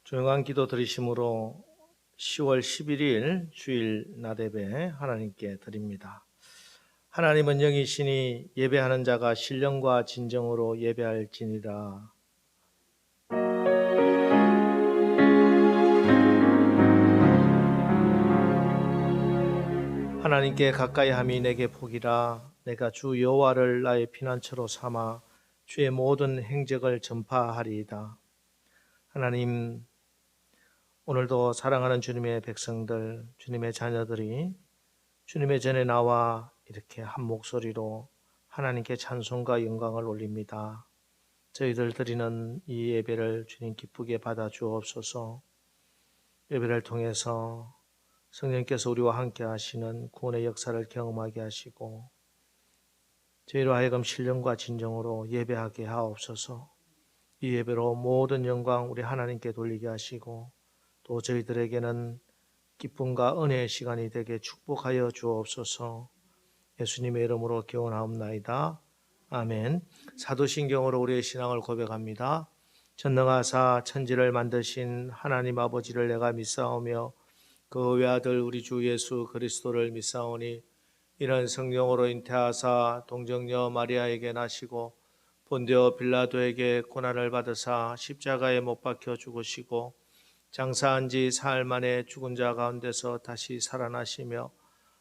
조용한 기도 드리심으로 10월 11일 주일 나대배 하나님께 드립니다. 하나님은 영이시니 예배하는 자가 신령과 진정으로 예배할지니라. 하나님께 가까이함이 내게 복이라. 내가 주 여호와를 나의 피난처로 삼아 주의 모든 행적을 전파하리이다. 하나님, 오늘도 사랑하는 주님의 백성들, 주님의 자녀들이 주님의 전에 나와 이렇게 한 목소리로 하나님께 찬송과 영광을 올립니다. 저희들 드리는 이 예배를 주님 기쁘게 받아 주옵소서. 예배를 통해서 성령께서 우리와 함께 하시는 구원의 역사를 경험하게 하시고 저희로 하여금 신령과 진정으로 예배하게 하옵소서. 이 예배로 모든 영광 우리 하나님께 돌리게 하시고 또 저희들에게는 기쁨과 은혜의 시간이 되게 축복하여 주옵소서. 예수님의 이름으로 기원하옵나이다. 아멘. 사도신경으로 우리의 신앙을 고백합니다. 전능하사 천지를 만드신 하나님 아버지를 내가 믿사오며 그 외아들 우리 주 예수 그리스도를 믿사오니 이는 성령으로 잉태하사 동정녀 마리아에게 나시고 본디오 빌라도에게 고난을 받으사 십자가에 못 박혀 죽으시고 장사한 지 사흘 만에 죽은 자 가운데서 다시 살아나시며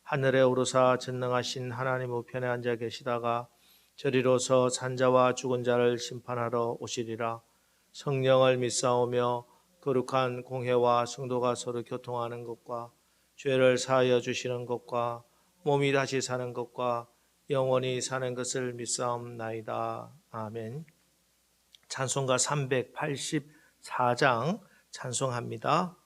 하늘에 오르사 전능하신 하나님 우편에 앉아 계시다가 저리로서 산자와 죽은 자를 심판하러 오시리라. 성령을 믿사오며 거룩한 공회와 성도가 서로 교통하는 것과 죄를 사하여 주시는 것과 몸이 다시 사는 것과 영원히 사는 것을 믿사옵나이다. 아멘. 찬송가 384장 찬송합니다.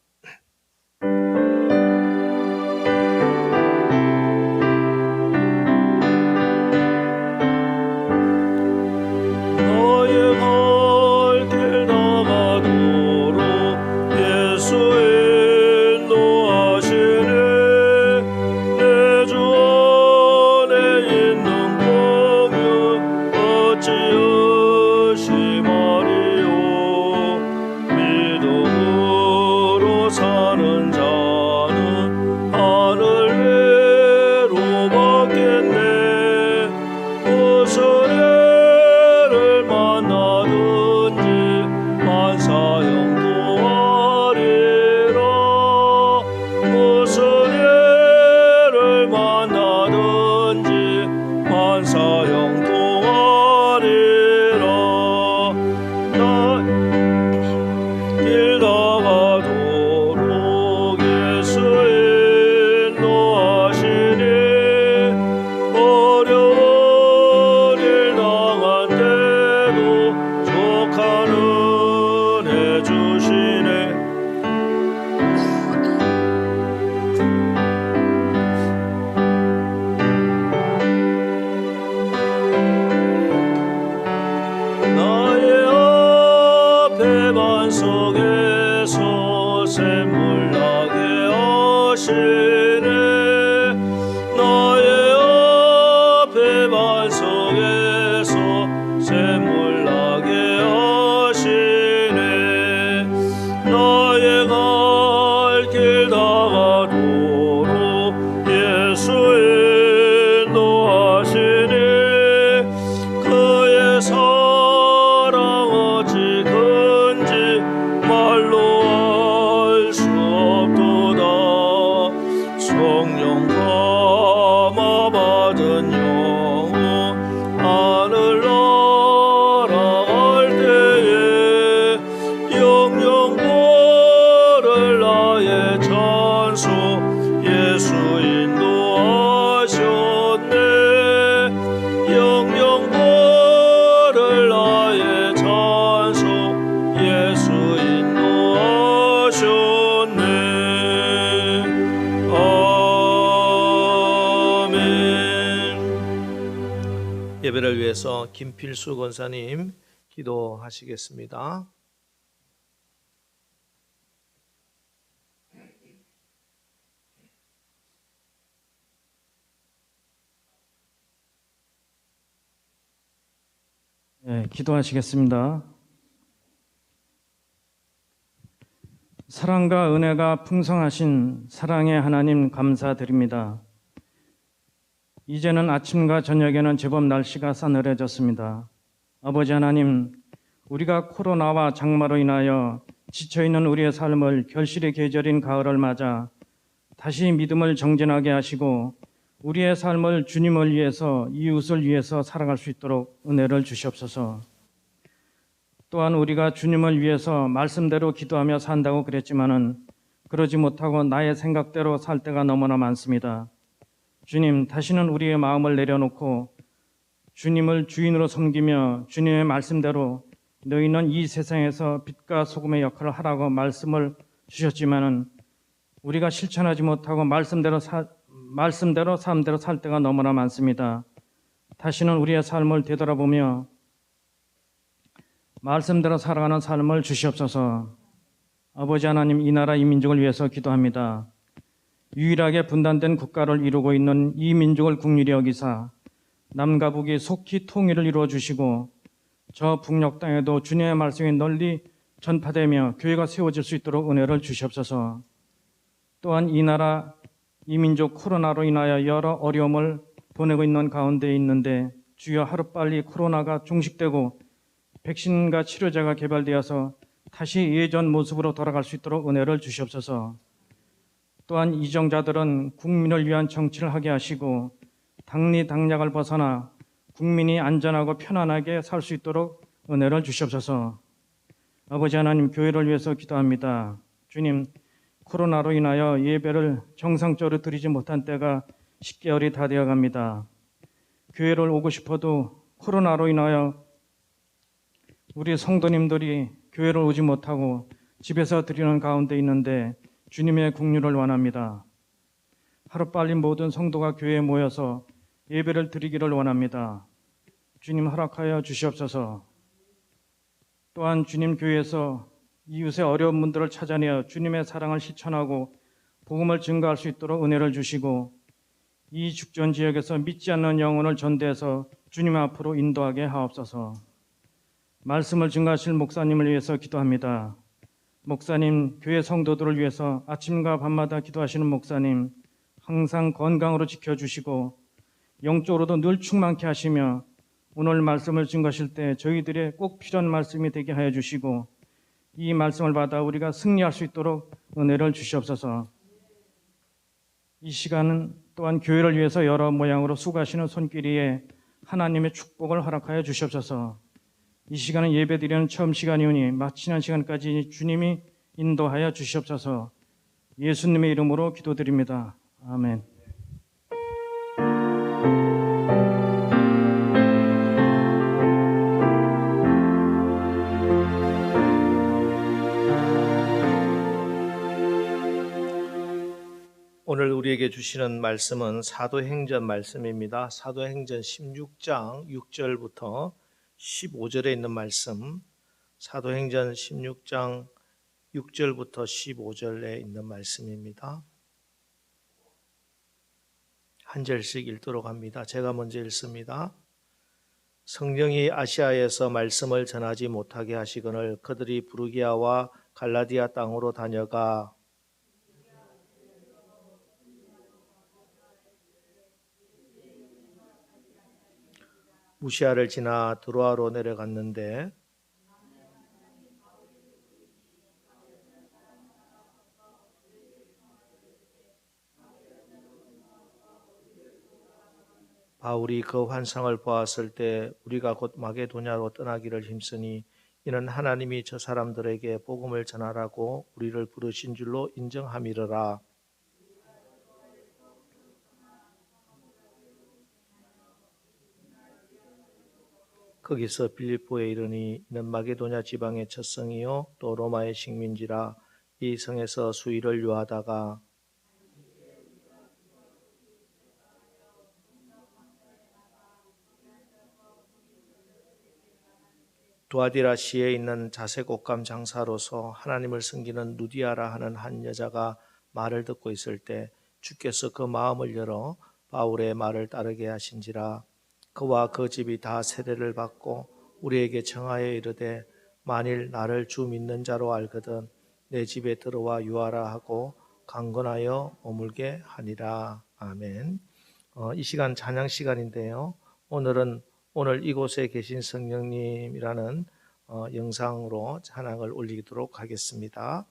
예배를 위해서 김필수 권사님 기도하시겠습니다. 네, 기도하시겠습니다. 사랑과 은혜가 풍성하신 사랑의 하나님 감사드립니다. 이제는 아침과 저녁에는 제법 날씨가 싸늘해졌습니다. 아버지 하나님, 우리가 코로나와 장마로 인하여 지쳐있는 우리의 삶을 결실의 계절인 가을을 맞아 다시 믿음을 정진하게 하시고 우리의 삶을 주님을 위해서, 이웃을 위해서 살아갈 수 있도록 은혜를 주시옵소서. 또한 우리가 주님을 위해서 말씀대로 기도하며 산다고 그랬지만은 그러지 못하고 나의 생각대로 살 때가 너무나 많습니다. 주님, 다시는 우리의 마음을 내려놓고 주님을 주인으로 섬기며 주님의 말씀대로 너희는 이 세상에서 빛과 소금의 역할을 하라고 말씀을 주셨지만은 우리가 실천하지 못하고 말씀대로 삶대로 살 때가 너무나 많습니다. 다시는 우리의 삶을 되돌아보며 말씀대로 살아가는 삶을 주시옵소서. 아버지 하나님, 이 나라 이 민족을 위해서 기도합니다. 유일하게 분단된 국가를 이루고 있는 이 민족을 국률이 여기사 남과 북이 속히 통일을 이루어 주시고 저 북녘 땅에도 주님의 말씀이 널리 전파되며 교회가 세워질 수 있도록 은혜를 주시옵소서. 또한 이 나라 이 민족 코로나로 인하여 여러 어려움을 보내고 있는 가운데 있는데 주여 하루빨리 코로나가 종식되고 백신과 치료제가 개발되어서 다시 예전 모습으로 돌아갈 수 있도록 은혜를 주시옵소서. 또한 이정자들은 국민을 위한 정치를 하게 하시고 당리당략을 벗어나 국민이 안전하고 편안하게 살 수 있도록 은혜를 주시옵소서. 아버지 하나님, 교회를 위해서 기도합니다. 주님, 코로나로 인하여 예배를 정상적으로 드리지 못한 때가 10개월이 다 되어갑니다. 교회를 오고 싶어도 코로나로 인하여 우리 성도님들이 교회를 오지 못하고 집에서 드리는 가운데 있는데 주님의 긍휼을 원합니다. 하루빨리 모든 성도가 교회에 모여서 예배를 드리기를 원합니다. 주님 허락하여 주시옵소서. 또한 주님 교회에서 이웃의 어려운 분들을 찾아내어 주님의 사랑을 실천하고 복음을 증거할 수 있도록 은혜를 주시고 이 죽전 지역에서 믿지 않는 영혼을 전대해서 주님 앞으로 인도하게 하옵소서. 말씀을 증거하실 목사님을 위해서 기도합니다. 목사님, 교회 성도들을 위해서 아침과 밤마다 기도하시는 목사님 항상 건강으로 지켜주시고 영적으로도 늘 충만케 하시며 오늘 말씀을 증거하실 때 저희들의 꼭 필요한 말씀이 되게 하여 주시고 이 말씀을 받아 우리가 승리할 수 있도록 은혜를 주시옵소서. 이 시간은 또한 교회를 위해서 여러 모양으로 수고하시는 손길이에 하나님의 축복을 허락하여 주시옵소서. 이 시간은 예배드리는 처음 시간이오니 마치는 시간까지 주님이 인도하여 주시옵소서. 예수님의 이름으로 기도드립니다. 아멘. 오늘 우리에게 주시는 말씀은 사도행전 말씀입니다. 사도행전 16장 6절부터 15절에 있는 말씀, 사도행전 16장 6절부터 15절에 있는 말씀입니다. 한 절씩 읽도록 합니다. 제가 먼저 읽습니다. 성령이 아시아에서 말씀을 전하지 못하게 하시거늘 그들이 부르기아와 갈라디아 땅으로 다녀가 무시아를 지나 드로아로 내려갔는데 바울이 그 환상을 보았을 때 우리가 곧 마게도냐로 떠나기를 힘쓰니 이는 하나님이 저 사람들에게 복음을 전하라고 우리를 부르신 줄로 인정함이러라. 거기서 빌립보에 이르니 이는 마게도냐 지방의 첫 성이요 또 로마의 식민지라. 이 성에서 수일을 유하다가 두아디라시에 있는 자색 옷감 장사로서 하나님을 섬기는 누디아라 하는 한 여자가 말을 듣고 있을 때 주께서 그 마음을 열어 바울의 말을 따르게 하신지라. 그와 그 집이 다 세례를 받고 우리에게 청하여 이르되 만일 나를 주 믿는 자로 알거든 내 집에 들어와 유하라 하고 강건하여 머물게 하니라. 아멘. 이 시간 찬양 시간인데요. 오늘 이곳에 계신 성령님이라는 영상으로 찬양을 올리도록 하겠습니다.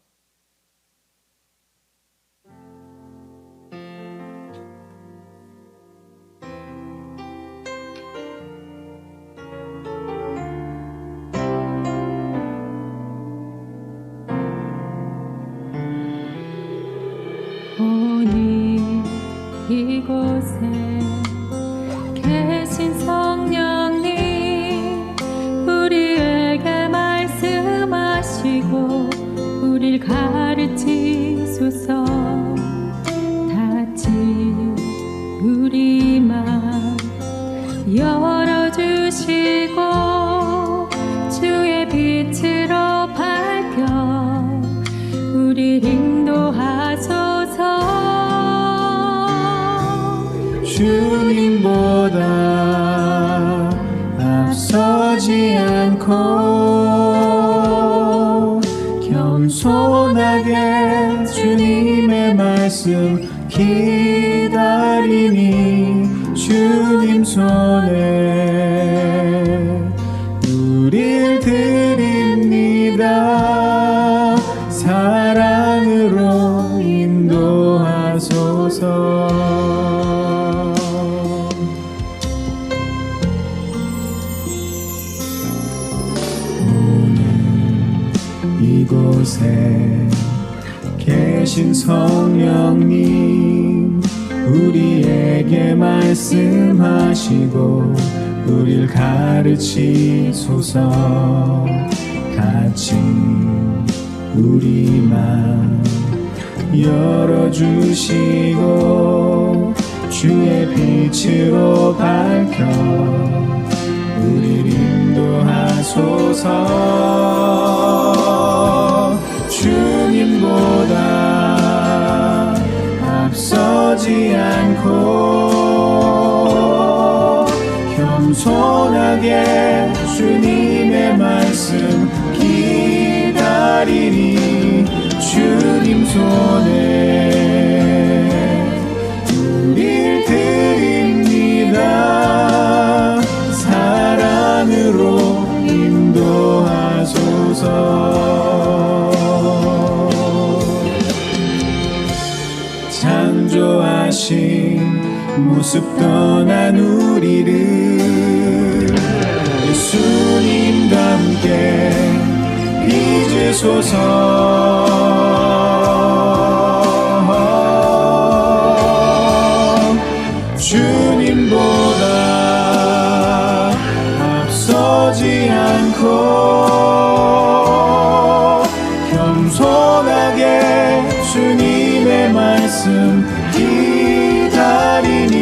오늘 이곳에 계신 성령님 우리에게 말씀하시고 우릴 가르치소서. 닫힌 우리 맘 열어주시고 주의 빛으로 밝혀 우릴 인도하소서. 주님보다 앞서지 않고 겸손하게 주님의 말씀 기다리니 주님 손에 우릴 드립니다. 사랑으로 인도하소서. 이곳에 계신 성령님 우리에게 말씀하시고 우릴 가르치소서. 닫힌 우리 맘 열어주시고 주의 빛으로 밝혀 우릴 인도하소서. 주님보다 앞서지 않고 겸손하게 주님의 말씀 기다리니 주님 손에 우릴 드립니다. 사랑으로 인도하소서. 창조하신 모습 떠난 우리를 예수님과 함께 빚으소서. 주님보다 앞서지 않고 겸손하게 주님의 말씀 기다리니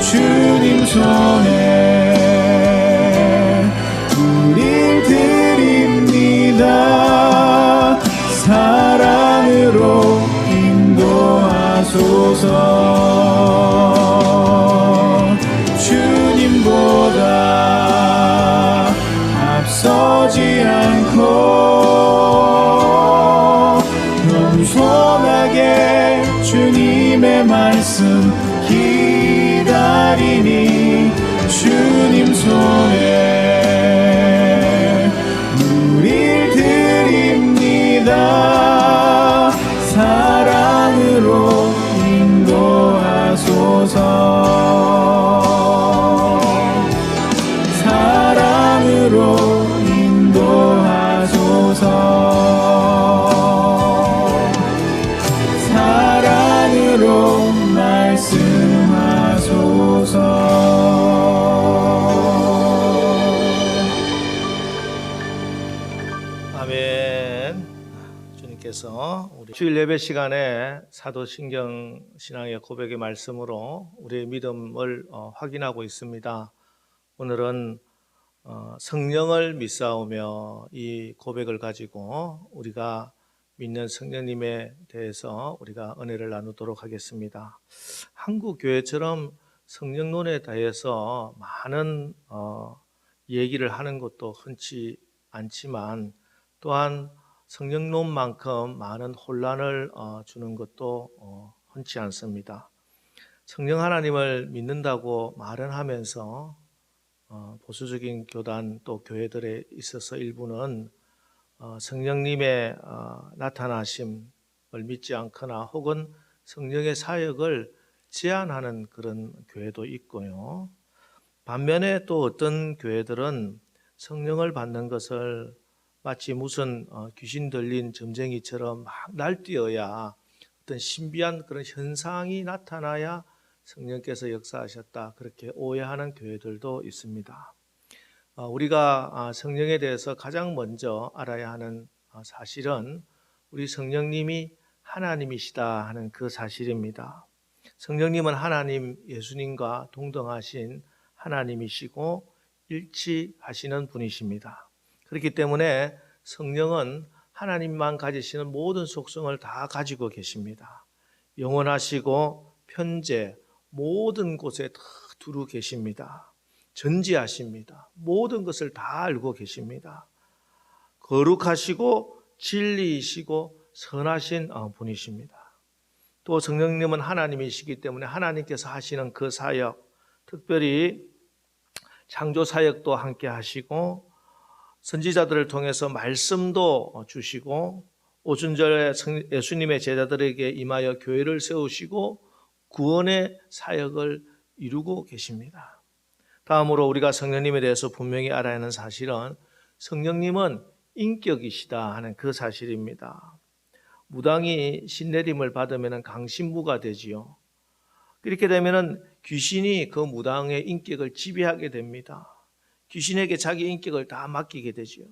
주님 손에 우릴 드립니다. 사랑으로 인도하소서. 주님보다 앞서지 않고 겸손하게 주님의 말씀 기다리니 주님 손에 우릴 드립니다. 사랑으로 인도하소서. 사랑으로 인도하소서. 사랑으로 말씀하소서. 아멘. 주님께서 우리 주일 예배 시간에 사도신경 신앙의 고백의 말씀으로 우리의 믿음을 확인하고 있습니다. 오늘은 성령을 믿사오며 이 고백을 가지고 우리가 믿는 성령님에 대해서 우리가 은혜를 나누도록 하겠습니다. 한국 교회처럼 성령론에 대해서 많은 얘기를 하는 것도 흔치 않지만 또한 성령론만큼 많은 혼란을 주는 것도 흔치 않습니다. 성령 하나님을 믿는다고 말은 하면서 보수적인 교단 또 교회들에 있어서 일부는 성령님의 나타나심을 믿지 않거나 혹은 성령의 사역을 제한하는 그런 교회도 있고요. 반면에 또 어떤 교회들은 성령을 받는 것을 마치 무슨 귀신 들린 점쟁이처럼 막 날뛰어야 어떤 신비한 그런 현상이 나타나야 성령께서 역사하셨다, 그렇게 오해하는 교회들도 있습니다. 우리가 성령에 대해서 가장 먼저 알아야 하는 사실은 우리 성령님이 하나님이시다 하는 그 사실입니다. 성령님은 하나님 예수님과 동등하신 하나님이시고 일치하시는 분이십니다. 그렇기 때문에 성령은 하나님만 가지시는 모든 속성을 다 가지고 계십니다. 영원하시고 편재, 모든 곳에 다 두루 계십니다. 전지하십니다. 모든 것을 다 알고 계십니다. 거룩하시고 진리이시고 선하신 분이십니다. 또 성령님은 하나님이시기 때문에 하나님께서 하시는 그 사역, 특별히 창조 사역도 함께 하시고 선지자들을 통해서 말씀도 주시고 오순절에 예수님의 제자들에게 임하여 교회를 세우시고 구원의 사역을 이루고 계십니다. 다음으로 우리가 성령님에 대해서 분명히 알아야 하는 사실은 성령님은 인격이시다 하는 그 사실입니다. 무당이 신내림을 받으면 강신무가 되지요. 이렇게 되면 귀신이 그 무당의 인격을 지배하게 됩니다. 귀신에게 자기 인격을 다 맡기게 되지요.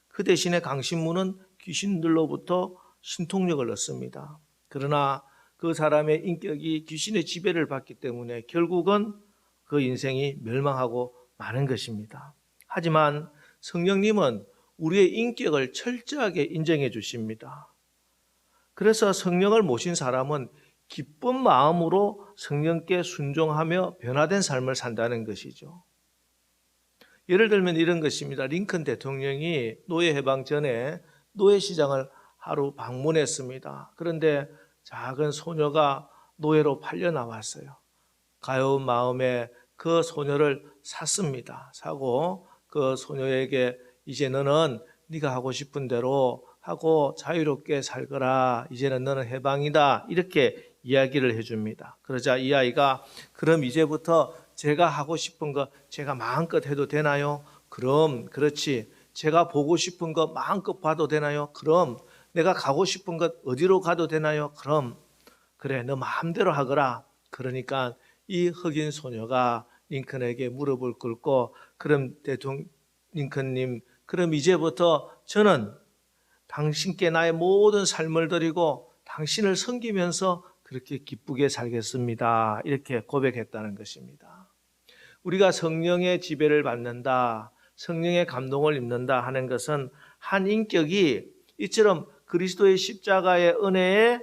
그 대신에 강신무는 귀신들로부터 신통력을 얻습니다. 그러나 그 사람의 인격이 귀신의 지배를 받기 때문에 결국은 그 인생이 멸망하고 마는 것입니다. 하지만 성령님은 우리의 인격을 철저하게 인정해 주십니다. 그래서 성령을 모신 사람은 기쁜 마음으로 성령께 순종하며 변화된 삶을 산다는 것이죠. 예를 들면 이런 것입니다. 링컨 대통령이 노예 해방 전에 노예시장을 하루 방문했습니다. 그런데 작은 소녀가 노예로 팔려 나왔어요. 가여운 마음에 그 소녀를 샀습니다. 사고 그 소녀에게 이제 너는 네가 하고 싶은 대로 하고 자유롭게 살거라. 이제는 너는 해방이다. 이렇게 이야기를 해줍니다. 그러자 이 아이가 그럼 이제부터 제가 하고 싶은 거 제가 마음껏 해도 되나요? 그럼 그렇지. 제가 보고 싶은 거 마음껏 봐도 되나요? 그럼 내가 가고 싶은 것 어디로 가도 되나요? 그럼 그래 너 마음대로 하거라. 그러니까 이 흑인 소녀가 링컨에게 무릎을 꿇고 그럼 대통령 링컨님 그럼 이제부터 저는 당신께 나의 모든 삶을 드리고 당신을 섬기면서 그렇게 기쁘게 살겠습니다. 이렇게 고백했다는 것입니다. 우리가 성령의 지배를 받는다, 성령의 감동을 입는다 하는 것은 한 인격이 이처럼 그리스도의 십자가의 은혜에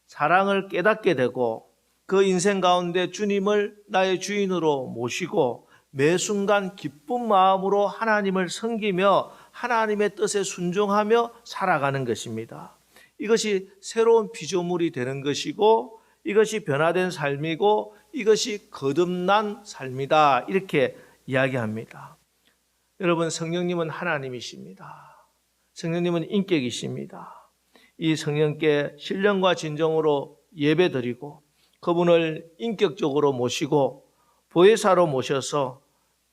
사랑을 깨닫게 되고 그 인생 가운데 주님을 나의 주인으로 모시고 매 순간 기쁜 마음으로 하나님을 섬기며 하나님의 뜻에 순종하며 살아가는 것입니다. 이것이 새로운 피조물이 되는 것이고 이것이 변화된 삶이고 이것이 거듭난 삶이다. 이렇게 이야기합니다. 여러분, 성령님은 하나님이십니다. 성령님은 인격이십니다. 이 성령께 신령과 진정으로 예배드리고 그분을 인격적으로 모시고 보혜사로 모셔서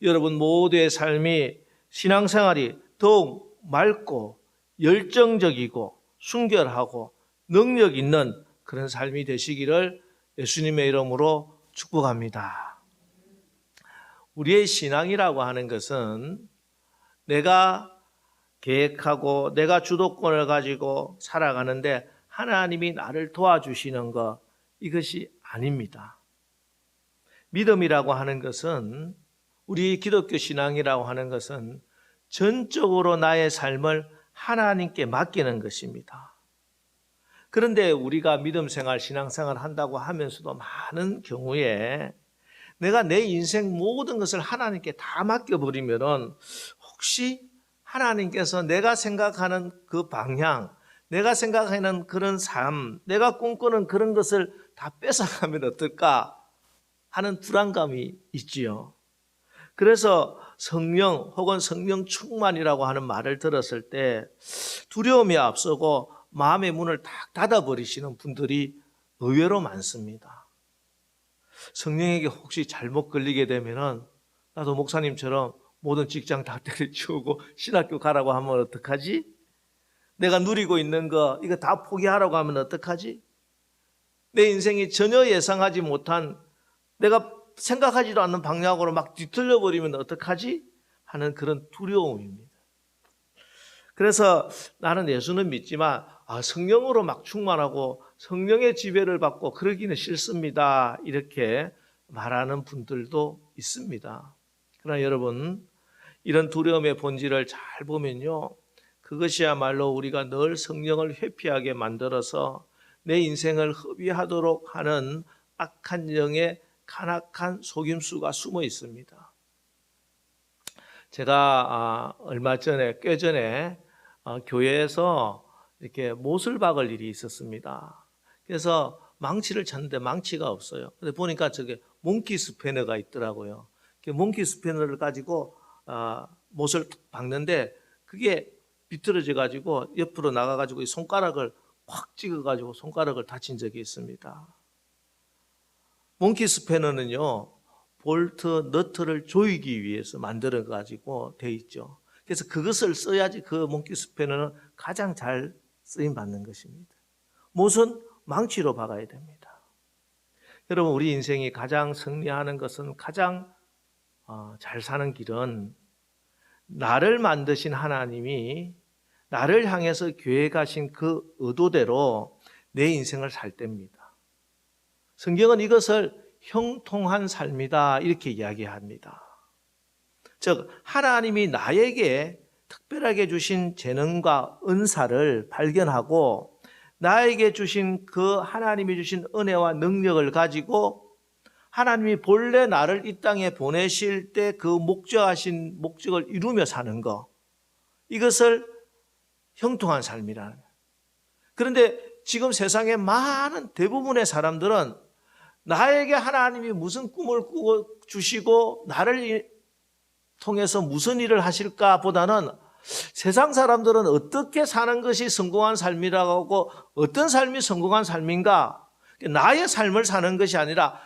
여러분 모두의 삶이 신앙생활이 더욱 맑고 열정적이고 순결하고 능력 있는 그런 삶이 되시기를 예수님의 이름으로 축복합니다. 우리의 신앙이라고 하는 것은 내가 계획하고 내가 주도권을 가지고 살아가는데 하나님이 나를 도와주시는 것, 이것이 아닙니다. 믿음이라고 하는 것은, 우리 기독교 신앙이라고 하는 것은 전적으로 나의 삶을 하나님께 맡기는 것입니다. 그런데 우리가 믿음 생활, 신앙 생활 한다고 하면서도 많은 경우에 내가 내 인생 모든 것을 하나님께 다 맡겨버리면은 혹시 하나님께서 내가 생각하는 그 방향, 내가 생각하는 그런 삶, 내가 꿈꾸는 그런 것을 다 뺏어가면 어떨까 하는 불안감이 있지요. 그래서 성령 혹은 성령 충만이라고 하는 말을 들었을 때 두려움이 앞서고 마음의 문을 딱 닫아버리시는 분들이 의외로 많습니다. 성령에게 혹시 잘못 걸리게 되면은 나도 목사님처럼 모든 직장 다 때려치우고 신학교 가라고 하면 어떡하지? 내가 누리고 있는 거 이거 다 포기하라고 하면 어떡하지? 내 인생이 전혀 예상하지 못한 내가 생각하지도 않는 방향으로 막 뒤틀려 버리면 어떡하지? 하는 그런 두려움입니다. 그래서 나는 예수는 믿지만 성령으로 막 충만하고 성령의 지배를 받고 그러기는 싫습니다. 이렇게 말하는 분들도 있습니다. 그러나 여러분, 이런 두려움의 본질을 잘 보면요, 그것이야말로 우리가 늘 성령을 회피하게 만들어서 내 인생을 허비하도록 하는 악한 영의 간악한 속임수가 숨어 있습니다. 제가 얼마 전에, 꽤 전에 교회에서 이렇게 못을 박을 일이 있었습니다. 그래서 망치를 쳤는데 망치가 없어요. 근데 보니까 저게 몽키 스패너가 있더라고요. 몽키 스패너를 가지고 못을 박는데 그게 비틀어져 가지고 옆으로 나가 가지고 이 손가락을 확 찍어 가지고 손가락을 다친 적이 있습니다. 몽키 스패너는요, 볼트, 너트를 조이기 위해서 만들어 가지고 돼 있죠. 그래서 그것을 써야지 그 몽키 스패너는 가장 잘 쓰임 받는 것입니다. 못은 망치로 박아야 됩니다. 여러분, 우리 인생이 가장 승리하는 것은, 가장 잘 사는 길은 나를 만드신 하나님이 나를 향해서 계획하신 그 의도대로 내 인생을 살 때입니다. 성경은 이것을 형통한 삶이다 이렇게 이야기합니다. 즉, 하나님이 나에게 특별하게 주신 재능과 은사를 발견하고 나에게 주신 그 하나님이 주신 은혜와 능력을 가지고 하나님이 본래 나를 이 땅에 보내실 때 그 목적하신 목적을 이루며 사는 것, 이것을 형통한 삶이라는 거예요. 그런데 지금 세상의 많은 대부분의 사람들은 나에게 하나님이 무슨 꿈을 꾸고 주시고 나를 통해서 무슨 일을 하실까 보다는 세상 사람들은 어떻게 사는 것이 성공한 삶이라고 하고 어떤 삶이 성공한 삶인가, 나의 삶을 사는 것이 아니라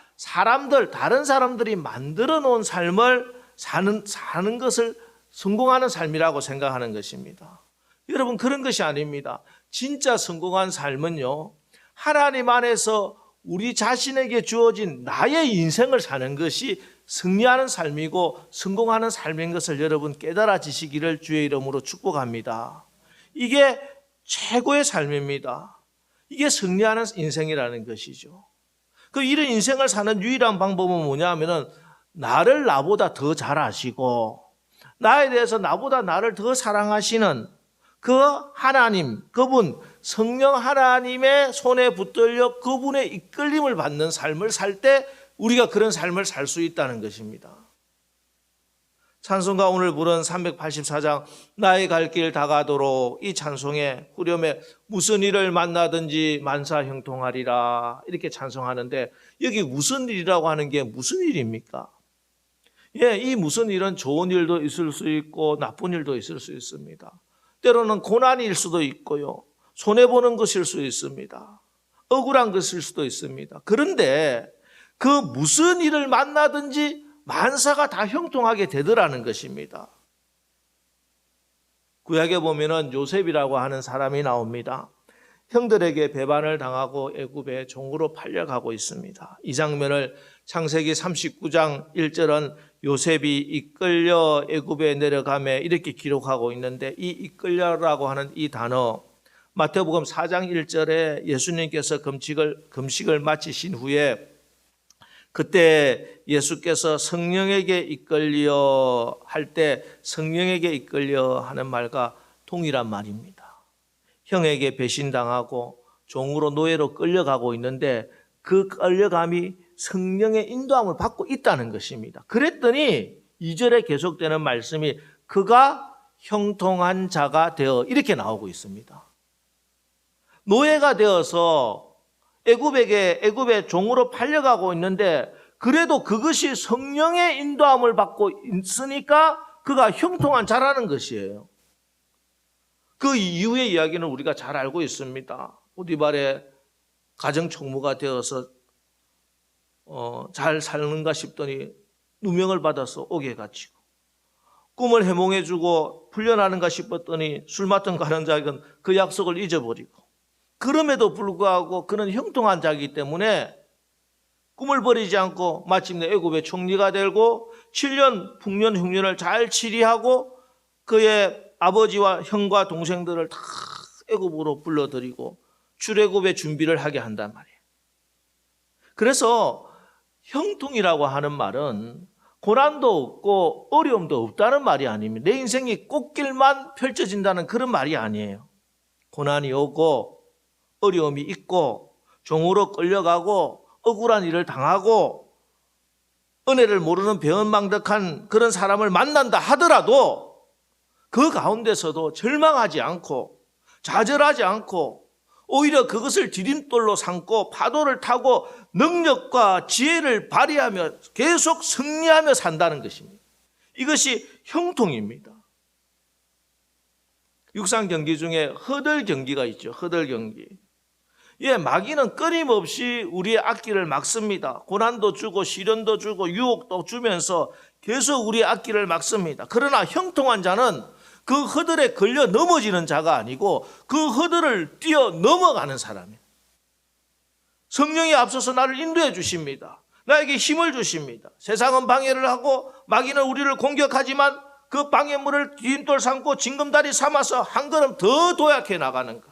다른 사람들이 만들어 놓은 삶을 사는 것을 성공하는 삶이라고 생각하는 것입니다. 여러분, 그런 것이 아닙니다. 진짜 성공한 삶은요, 하나님 안에서 우리 자신에게 주어진 나의 인생을 사는 것이 승리하는 삶이고 성공하는 삶인 것을 여러분 깨달아지시기를 주의 이름으로 축복합니다. 이게 최고의 삶입니다. 이게 승리하는 인생이라는 것이죠. 이런 인생을 사는 유일한 방법은 뭐냐면은 나를 나보다 더 잘 아시고 나에 대해서 나보다 나를 더 사랑하시는 그 하나님, 그분 성령 하나님의 손에 붙들려 그분의 이끌림을 받는 삶을 살 때 우리가 그런 삶을 살 수 있다는 것입니다. 찬송가 오늘 부른 384장 나의 갈 길 다가도록, 이 찬송의 후렴에 무슨 일을 만나든지 만사 형통하리라 이렇게 찬송하는데, 여기 무슨 일이라고 하는 게 무슨 일입니까? 이 무슨 일은 좋은 일도 있을 수 있고 나쁜 일도 있을 수 있습니다. 때로는 고난일 수도 있고요, 손해보는 것일 수 있습니다. 억울한 것일 수도 있습니다. 그런데 그 무슨 일을 만나든지 만사가 다 형통하게 되더라는 것입니다. 구약에 보면은 요셉이라고 하는 사람이 나옵니다. 형들에게 배반을 당하고 애굽의 종으로 팔려가고 있습니다. 이 장면을 창세기 39장 1절은 요셉이 이끌려 애굽에 내려가매 이렇게 기록하고 있는데, 이 이끌려라고 하는 이 단어, 마태복음 4장 1절에 예수님께서 금식을 마치신 후에 그때 예수께서 성령에게 이끌려 할 때 성령에게 이끌려 하는 말과 동일한 말입니다. 형에게 배신당하고 종으로 노예로 끌려가고 있는데 그 끌려감이 성령의 인도함을 받고 있다는 것입니다. 그랬더니 2절에 계속되는 말씀이 그가 형통한 자가 되어 이렇게 나오고 있습니다. 노예가 되어서 애굽의 종으로 팔려가고 있는데 그래도 그것이 성령의 인도함을 받고 있으니까 그가 형통한 자라는 것이에요. 그 이후의 이야기는 우리가 잘 알고 있습니다. 보디발의 가정총무가 되어서 잘 사는가 싶더니 누명을 받아서 옥에 갇히고, 꿈을 해몽해주고 풀려나는가 싶었더니 술 맡은 가련자는 그 약속을 잊어버리고, 그럼에도 불구하고 그는 형통한 자이기 때문에 꿈을 버리지 않고 마침내 애굽의 총리가 되고 7년 풍년 흉년을 잘 치리하고 그의 아버지와 형과 동생들을 다 애굽으로 불러들이고 출애굽의 준비를 하게 한단 말이에요. 그래서 형통이라고 하는 말은 고난도 없고 어려움도 없다는 말이 아닙니다. 내 인생이 꽃길만 펼쳐진다는 그런 말이 아니에요. 고난이 오고 어려움이 있고 종으로 끌려가고 억울한 일을 당하고 은혜를 모르는 배은망덕한 그런 사람을 만난다 하더라도 그 가운데서도 절망하지 않고 좌절하지 않고 오히려 그것을 디딤돌로 삼고 파도를 타고 능력과 지혜를 발휘하며 계속 승리하며 산다는 것입니다. 이것이 형통입니다. 육상 경기 중에 허들 경기가 있죠. 허들 경기. 예, 마귀는 끊임없이 우리의 앞길을 막습니다. 고난도 주고 시련도 주고 유혹도 주면서 계속 우리의 앞길을 막습니다. 그러나 형통한 자는 그 허들에 걸려 넘어지는 자가 아니고 그 허들을 뛰어 넘어가는 사람이에요. 성령이 앞서서 나를 인도해 주십니다. 나에게 힘을 주십니다. 세상은 방해를 하고 마귀는 우리를 공격하지만 그 방해물을 디딤돌 삼고 징검다리 삼아서 한 걸음 더 도약해 나가는 것.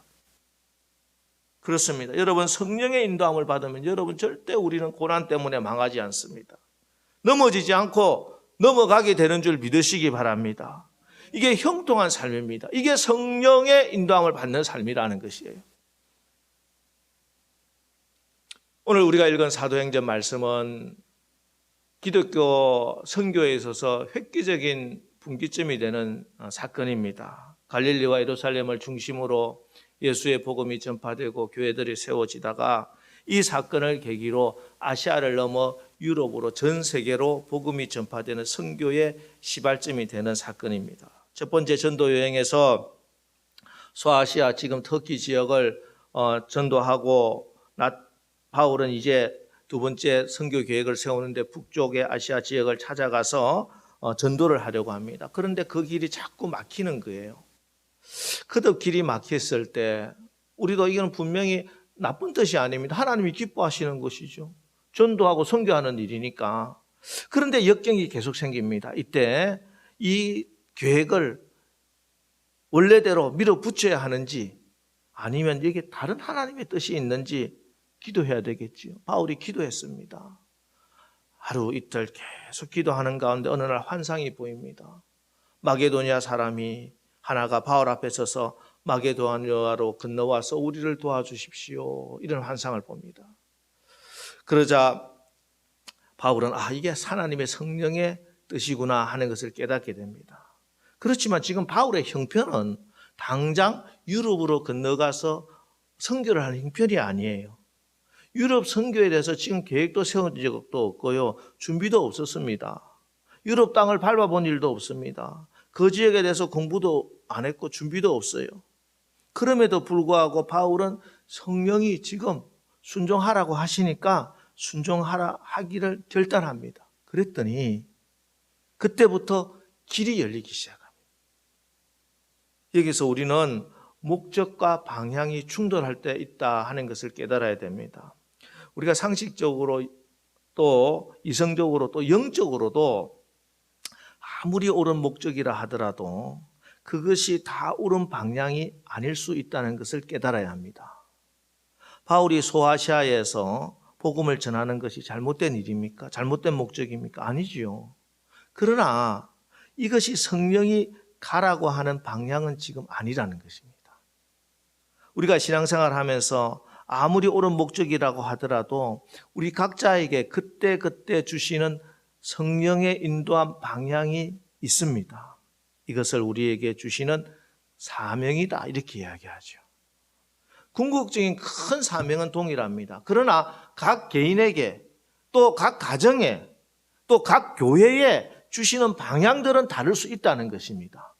그렇습니다. 여러분, 성령의 인도함을 받으면 여러분 절대 우리는 고난 때문에 망하지 않습니다. 넘어지지 않고 넘어가게 되는 줄 믿으시기 바랍니다. 이게 형통한 삶입니다. 이게 성령의 인도함을 받는 삶이라는 것이에요. 오늘 우리가 읽은 사도행전 말씀은 기독교 선교에 있어서 획기적인 분기점이 되는 사건입니다. 갈릴리와 예루살렘을 중심으로 예수의 복음이 전파되고 교회들이 세워지다가 이 사건을 계기로 아시아를 넘어 유럽으로 전 세계로 복음이 전파되는 선교의 시발점이 되는 사건입니다. 첫 번째 전도 여행에서 소아시아 지금 터키 지역을 전도하고 바울은 이제 두 번째 선교 계획을 세우는데 북쪽의 아시아 지역을 찾아가서 전도를 하려고 합니다. 그런데 그 길이 자꾸 막히는 거예요. 그도 길이 막혔을 때 우리도 이건 분명히 나쁜 뜻이 아닙니다. 하나님이 기뻐하시는 것이죠. 전도하고 선교하는 일이니까. 그런데 역경이 계속 생깁니다. 이때 이 계획을 원래대로 밀어붙여야 하는지 아니면 이게 다른 하나님의 뜻이 있는지 기도해야 되겠지요. 바울이 기도했습니다. 하루 이틀 계속 기도하는 가운데 어느 날 환상이 보입니다. 마게도니아 사람이 하나가 바울 앞에 서서 마게도니아로 건너와서 우리를 도와주십시오. 이런 환상을 봅니다. 그러자 바울은 이게 하나님의 성령의 뜻이구나 하는 것을 깨닫게 됩니다. 그렇지만 지금 바울의 형편은 당장 유럽으로 건너가서 선교를 하는 형편이 아니에요. 유럽 선교에 대해서 지금 계획도 세운 적도 없고요. 준비도 없었습니다. 유럽 땅을 밟아본 일도 없습니다. 그 지역에 대해서 공부도 안 했고 준비도 없어요. 그럼에도 불구하고 바울은 성령이 지금 순종하라고 하시니까 순종하기를 결단합니다. 그랬더니 그때부터 길이 열리기 시작합니다. 여기서 우리는 목적과 방향이 충돌할 때 있다 하는 것을 깨달아야 됩니다. 우리가 상식적으로 또 이성적으로 또 영적으로도 아무리 옳은 목적이라 하더라도 그것이 다 옳은 방향이 아닐 수 있다는 것을 깨달아야 합니다. 바울이 소아시아에서 복음을 전하는 것이 잘못된 일입니까? 잘못된 목적입니까? 아니지요. 그러나 이것이 성령이 가라고 하는 방향은 지금 아니라는 것입니다. 우리가 신앙생활 하면서 아무리 옳은 목적이라고 하더라도 우리 각자에게 그때그때 주시는 성령의 인도한 방향이 있습니다. 이것을 우리에게 주시는 사명이다 이렇게 이야기하죠. 궁극적인 큰 사명은 동일합니다. 그러나 각 개인에게 또 각 가정에 또 각 교회에 주시는 방향들은 다를 수 있다는 것입니다.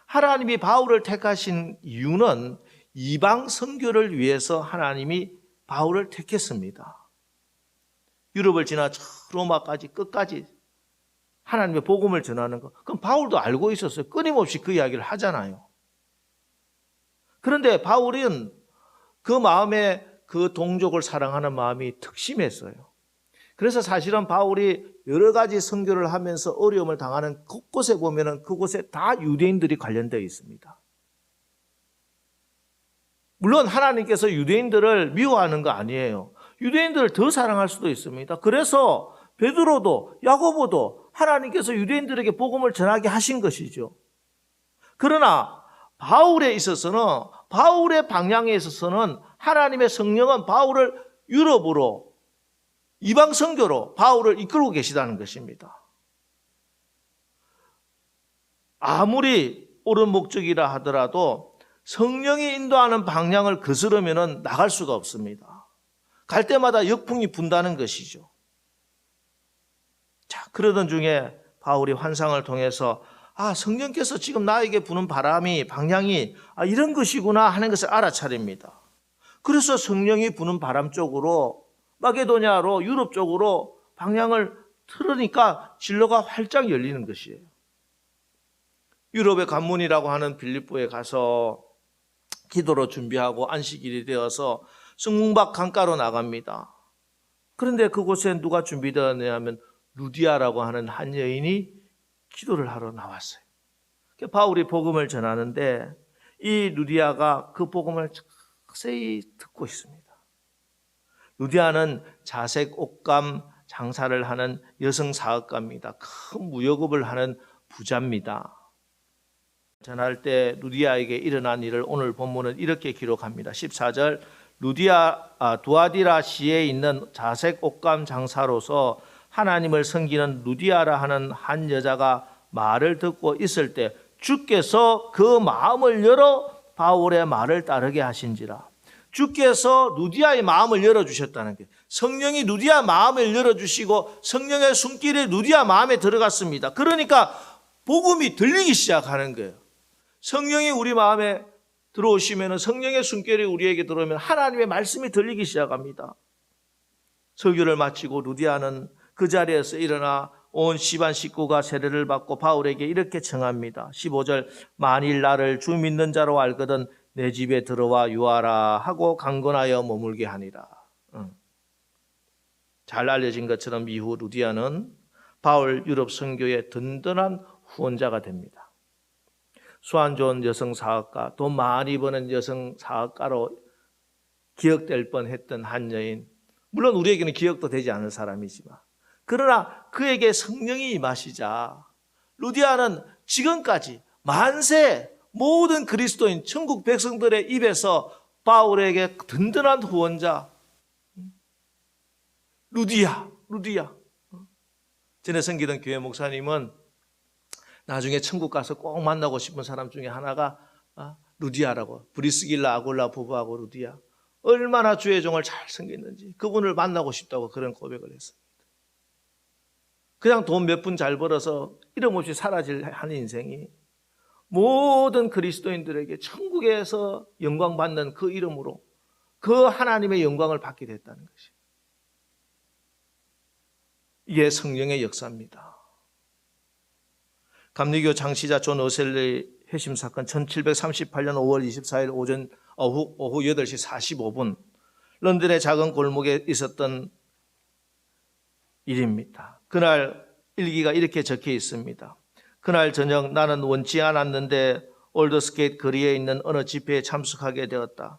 하나님이 바울을 택하신 이유는 이방 선교를 위해서 하나님이 바울을 택했습니다. 유럽을 지나 저 로마까지 끝까지 하나님의 복음을 전하는 것. 그럼 바울도 알고 있었어요. 끊임없이 그 이야기를 하잖아요. 그런데 바울은 그 마음에 그 동족을 사랑하는 마음이 특심했어요. 그래서 사실은 바울이 여러 가지 선교를 하면서 어려움을 당하는 곳곳에 보면은 그곳에 다 유대인들이 관련되어 있습니다. 물론 하나님께서 유대인들을 미워하는 거 아니에요. 유대인들을 더 사랑할 수도 있습니다. 그래서 베드로도 야고보도 하나님께서 유대인들에게 복음을 전하게 하신 것이죠. 그러나 바울에 있어서는, 바울의 방향에 있어서는 하나님의 성령은 바울을 유럽으로, 이방 선교로 바울을 이끌고 계시다는 것입니다. 아무리 옳은 목적이라 하더라도 성령이 인도하는 방향을 거스르면 나갈 수가 없습니다. 갈 때마다 역풍이 분다는 것이죠. 자, 그러던 중에 바울이 환상을 통해서 성령께서 지금 나에게 부는 바람이, 방향이 이런 것이구나 하는 것을 알아차립니다. 그래서 성령이 부는 바람 쪽으로, 마게도냐로, 유럽 쪽으로 방향을 틀으니까 진로가 활짝 열리는 것이에요. 유럽의 관문이라고 하는 빌립보에 가서 기도로 준비하고 안식일이 되어서 성문밖 강가로 나갑니다. 그런데 그곳에 누가 준비되었냐 하면 루디아라고 하는 한 여인이 기도를 하러 나왔어요. 바울이 복음을 전하는데 이 루디아가 그 복음을 자세히 듣고 있습니다. 루디아는 자색 옷감 장사를 하는 여성 사업가입니다. 큰 무역업을 하는 부자입니다. 전할 때 루디아에게 일어난 일을 오늘 본문은 이렇게 기록합니다. 14절 두아디라 시에 있는 자색 옷감 장사로서 하나님을 섬기는 루디아라 하는 한 여자가 말을 듣고 있을 때 주께서 그 마음을 열어 바울의 말을 따르게 하신지라. 주께서 루디아의 마음을 열어주셨다는 거예요. 성령이 루디아 마음을 열어주시고 성령의 손길이 루디아 마음에 들어갔습니다. 그러니까 복음이 들리기 시작하는 거예요. 성령이 우리 마음에 들어오시면, 성령의 손길이 우리에게 들어오면 하나님의 말씀이 들리기 시작합니다. 설교를 마치고 루디아는 그 자리에서 일어나 온 집안 식구가 세례를 받고 바울에게 이렇게 청합니다. 15절 만일 나를 주 믿는 자로 알거든 내 집에 들어와 유하라 하고 강건하여 머물게 하니라. 잘 알려진 것처럼 이후 루디아는 바울 유럽 선교의 든든한 후원자가 됩니다. 수완 좋은 여성 사업가, 돈 많이 버는 여성 사업가로 기억될 뻔했던 한 여인, 물론 우리에게는 기억도 되지 않을 사람이지만, 그러나 그에게 성령이 임하시자 루디아는 지금까지 만세 모든 그리스도인 천국 백성들의 입에서 바울에게 든든한 후원자 루디아. 전에 섬기던 교회 목사님은 나중에 천국 가서 꼭 만나고 싶은 사람 중에 하나가 루디아라고, 브리스길라 아굴라 부부하고 루디아, 얼마나 주의 종을 잘 섬겼는지 그분을 만나고 싶다고 그런 고백을 했습니다. 그냥 돈 몇 푼 잘 벌어서 이름 없이 사라질 한 인생이 모든 그리스도인들에게 천국에서 영광 받는 그 이름으로 그 하나님의 영광을 받게 됐다는 것이, 이게 성령의 역사입니다. 감리교 장시자 존 어셀리 회심 사건 1738년 5월 24일 오후 8시 45분 런던의 작은 골목에 있었던 일입니다. 그날 일기가 이렇게 적혀 있습니다. 그날 저녁 나는 원치 않았는데 올드스게이트 거리에 있는 어느 집회에 참석하게 되었다.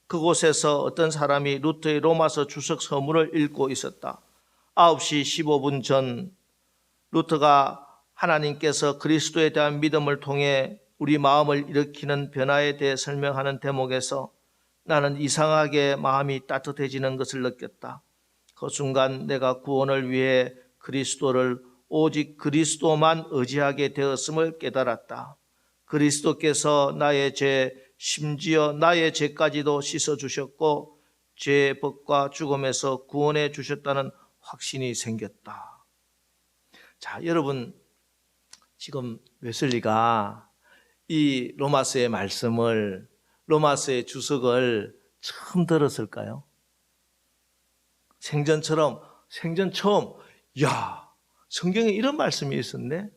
그곳에서 어떤 사람이 루터의 로마서 주석 서문을 읽고 있었다. 9시 15분 전 루터가 하나님께서 그리스도에 대한 믿음을 통해 우리 마음을 일으키는 변화에 대해 설명하는 대목에서 나는 이상하게 마음이 따뜻해지는 것을 느꼈다. 그 순간 내가 구원을 위해 그리스도를 오직 그리스도만 의지하게 되었음을 깨달았다. 그리스도께서 나의 죄 심지어 나의 죄까지도 씻어주셨고 죄의 법과 죽음에서 구원해 주셨다는 확신이 생겼다. 자, 여러분, 지금 웨슬리가 이 로마서의 말씀을, 로마서의 주석을 처음 들었을까요? 생전 처음, 야, 성경에 이런 말씀이 있었네?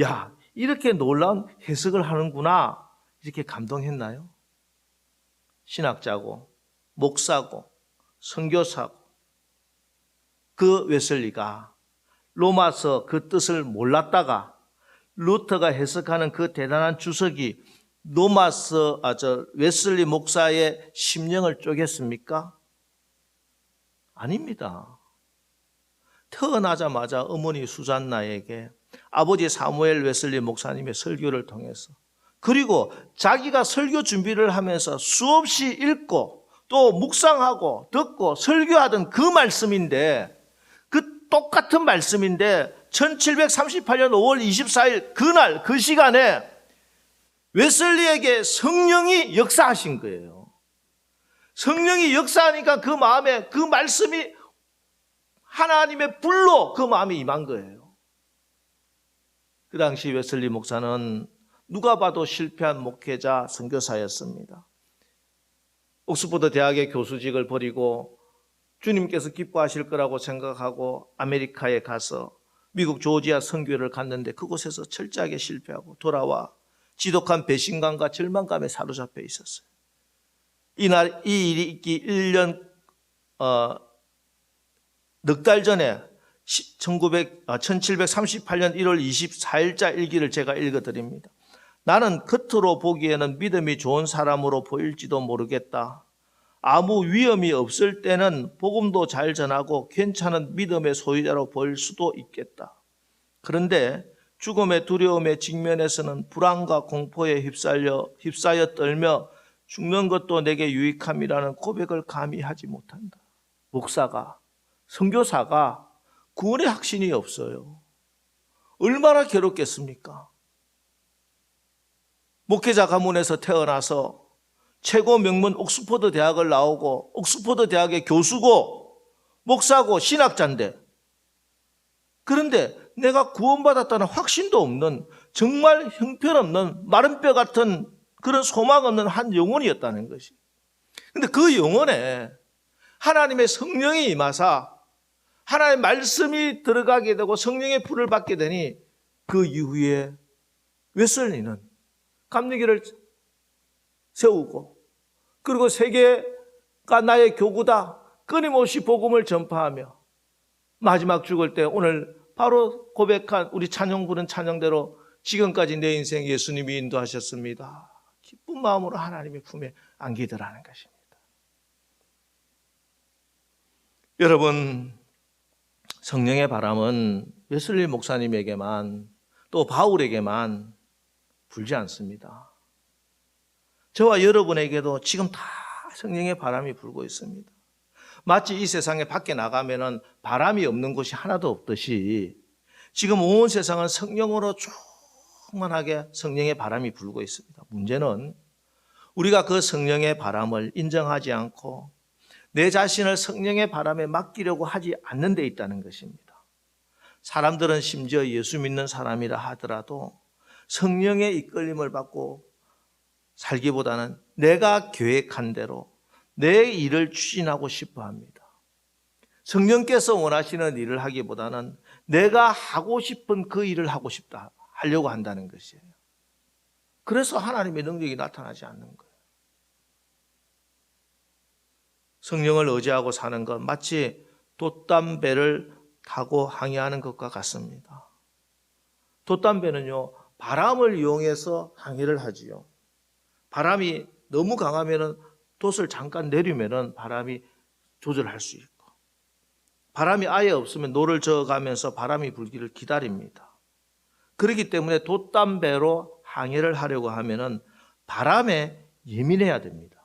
야, 이렇게 놀라운 해석을 하는구나. 이렇게 감동했나요? 신학자고, 목사고, 선교사고, 그 웨슬리가 로마서 그 뜻을 몰랐다가 루터가 해석하는 그 대단한 주석이 웨슬리 목사의 심령을 쪼갰습니까? 아닙니다. 태어나자마자 어머니 수잔나에게 아버지 사무엘 웨슬리 목사님의 설교를 통해서, 그리고 자기가 설교 준비를 하면서 수없이 읽고 또 묵상하고 듣고 설교하던 그 말씀인데, 그 똑같은 말씀인데 1738년 5월 24일 그날 그 시간에 웨슬리에게 성령이 역사하신 거예요. 성령이 역사하니까 그 마음에 그 말씀이 하나님의 불로 그 마음에 임한 거예요. 그 당시 웨슬리 목사는 누가 봐도 실패한 목회자, 선교사였습니다. 옥스퍼드 대학의 교수직을 버리고 주님께서 기뻐하실 거라고 생각하고 아메리카에 가서 미국 조지아 선교를 갔는데 그곳에서 철저하게 실패하고 돌아와 지독한 배신감과 절망감에 사로잡혀 있었어요. 이 일이 있기 1년 넉 달 전에 1738년 1월 24일자 일기를 제가 읽어드립니다. 나는 겉으로 보기에는 믿음이 좋은 사람으로 보일지도 모르겠다. 아무 위험이 없을 때는 복음도 잘 전하고 괜찮은 믿음의 소유자로 보일 수도 있겠다. 그런데 죽음의 두려움에 직면해서는 불안과 공포에 휩싸여 떨며 죽는 것도 내게 유익함이라는 고백을 감히 하지 못한다. 목사가, 선교사가 구원의 확신이 없어요. 얼마나 괴롭겠습니까? 목회자 가문에서 태어나서 최고 명문 옥스퍼드 대학을 나오고 옥스퍼드 대학의 교수고 목사고 신학자인데, 그런데 내가 구원받았다는 확신도 없는, 정말 형편없는 마른 뼈 같은 그런 소망 없는 한 영혼이었다는 것이. 그런데 그 영혼에 하나님의 성령이 임하사 하나님의 말씀이 들어가게 되고 성령의 불을 받게 되니 그 이후에 웨슬리는 감리교를 세우고, 그리고 세계가 나의 교구다 끊임없이 복음을 전파하며 마지막 죽을 때 오늘 바로 고백한 우리 찬양 부른 찬양대로 지금까지 내 인생 예수님이 인도하셨습니다. 기쁜 마음으로 하나님의 품에 안기더라는 것입니다. 여러분, 성령의 바람은 웨슬리 목사님에게만 또 바울에게만 불지 않습니다. 저와 여러분에게도 지금 다 성령의 바람이 불고 있습니다. 마치 이 세상에 밖에 나가면은 바람이 없는 곳이 하나도 없듯이 지금 온 세상은 성령으로 충만하게 성령의 바람이 불고 있습니다. 문제는 우리가 그 성령의 바람을 인정하지 않고 내 자신을 성령의 바람에 맡기려고 하지 않는 데 있다는 것입니다. 사람들은 심지어 예수 믿는 사람이라 하더라도 성령의 이끌림을 받고 살기보다는 내가 계획한 대로 내 일을 추진하고 싶어 합니다. 성령께서 원하시는 일을 하기보다는 내가 하고 싶은 그 일을 하려고 한다는 것이에요. 그래서 하나님의 능력이 나타나지 않는 거예요. 성령을 의지하고 사는 건 마치 돛담배를 타고 항해하는 것과 같습니다. 돛담배는요, 바람을 이용해서 항해를 하지요. 바람이 너무 강하면은 돛을 잠깐 내리면은 바람이 조절할 수 있고, 바람이 아예 없으면 노를 저어가면서 바람이 불기를 기다립니다. 그렇기 때문에 돛담배로 항해를 하려고 하면은 바람에 예민해야 됩니다.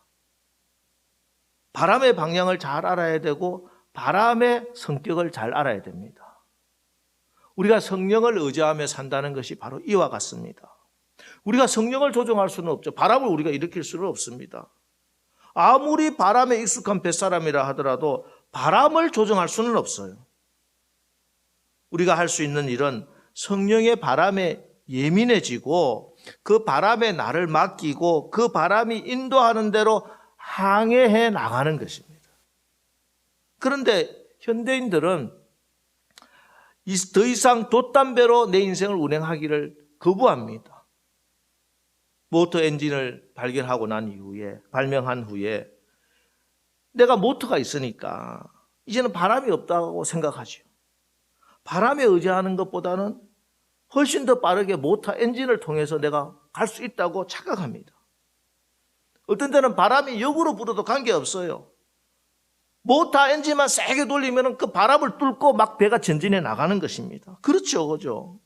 바람의 방향을 잘 알아야 되고 바람의 성격을 잘 알아야 됩니다. 우리가 성령을 의지하며 산다는 것이 바로 이와 같습니다. 우리가 성령을 조종할 수는 없죠. 바람을 우리가 일으킬 수는 없습니다. 아무리 바람에 익숙한 뱃사람이라 하더라도 바람을 조종할 수는 없어요. 우리가 할 수 있는 일은 성령의 바람에 예민해지고 그 바람에 나를 맡기고 그 바람이 인도하는 대로 항해해 나가는 것입니다. 그런데 현대인들은 더 이상 돛담배로 내 인생을 운행하기를 거부합니다. 모터 엔진을 발명한 후에 내가 모터가 있으니까 이제는 바람이 없다고 생각하죠. 바람에 의지하는 것보다는 훨씬 더 빠르게 모터 엔진을 통해서 내가 갈 수 있다고 착각합니다. 어떤 때는 바람이 역으로 불어도 관계없어요. 모터 엔진만 세게 돌리면 그 바람을 뚫고 막 배가 전진해 나가는 것입니다. 그렇죠, 그죠?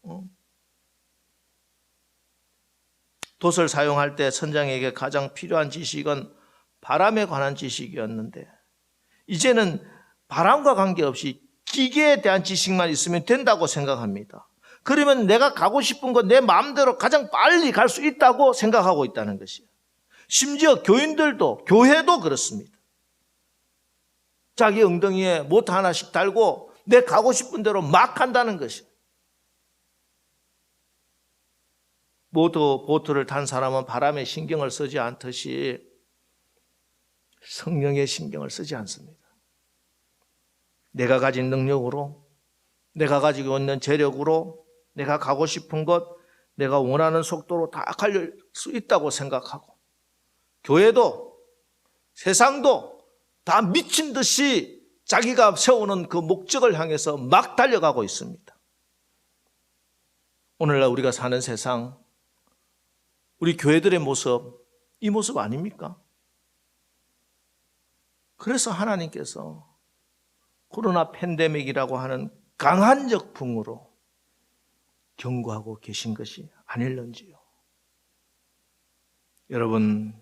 돛을 사용할 때 선장에게 가장 필요한 지식은 바람에 관한 지식이었는데 이제는 바람과 관계없이 기계에 대한 지식만 있으면 된다고 생각합니다. 그러면 내가 가고 싶은 건 내 마음대로 가장 빨리 갈 수 있다고 생각하고 있다는 것이에요. 심지어 교회도 그렇습니다. 자기 엉덩이에 모터 하나씩 달고 내 가고 싶은 대로 막 한다는 것이에요. 보트를 탄 사람은 바람에 신경을 쓰지 않듯이 성령에 신경을 쓰지 않습니다. 내가 가진 능력으로, 내가 가지고 있는 재력으로, 내가 가고 싶은 것, 내가 원하는 속도로 다 갈 수 있다고 생각하고, 교회도 세상도 다 미친 듯이 자기가 세우는 그 목적을 향해서 막 달려가고 있습니다. 오늘날 우리가 사는 세상, 우리 교회들의 모습, 이 모습 아닙니까? 그래서 하나님께서 코로나 팬데믹이라고 하는 강한 역풍으로 경고하고 계신 것이 아닐런지요. 여러분,